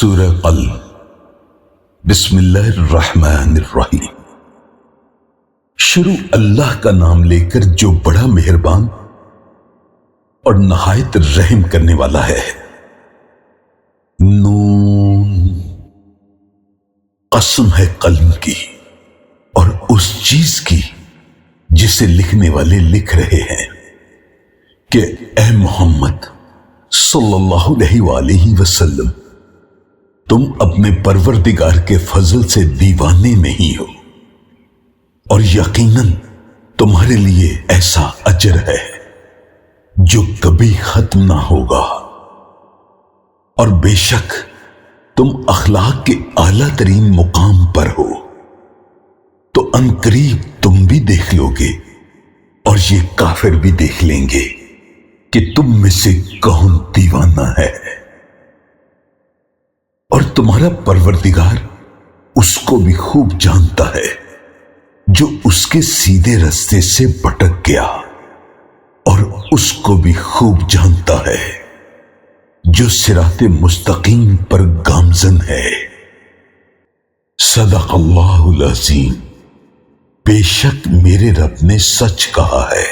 سورہ قلب۔ بسم اللہ الرحمن الرحیم۔ شروع اللہ کا نام لے کر جو بڑا مہربان اور نہایت رحم کرنے والا ہے۔ نون، قسم ہے قلم کی اور اس چیز کی جسے لکھنے والے لکھ رہے ہیں کہ اے محمد صلی اللہ علیہ وآلہ وسلم، تم اپنے پروردگار کے فضل سے دیوانے نہیں ہو، اور یقیناً تمہارے لیے ایسا اجر ہے جو کبھی ختم نہ ہوگا، اور بے شک تم اخلاق کے اعلیٰ ترین مقام پر ہو، تو عنقریب تم بھی دیکھ لو گے اور یہ کافر بھی دیکھ لیں گے کہ تم میں سے کون دیوانہ ہے، اور تمہارا پروردگار اس کو بھی خوب جانتا ہے جو اس کے سیدھے راستے سے بھٹک گیا، اور اس کو بھی خوب جانتا ہے جو صراط مستقیم پر گامزن ہے۔ صدق اللہ العظیم۔ بے شک میرے رب نے سچ کہا ہے۔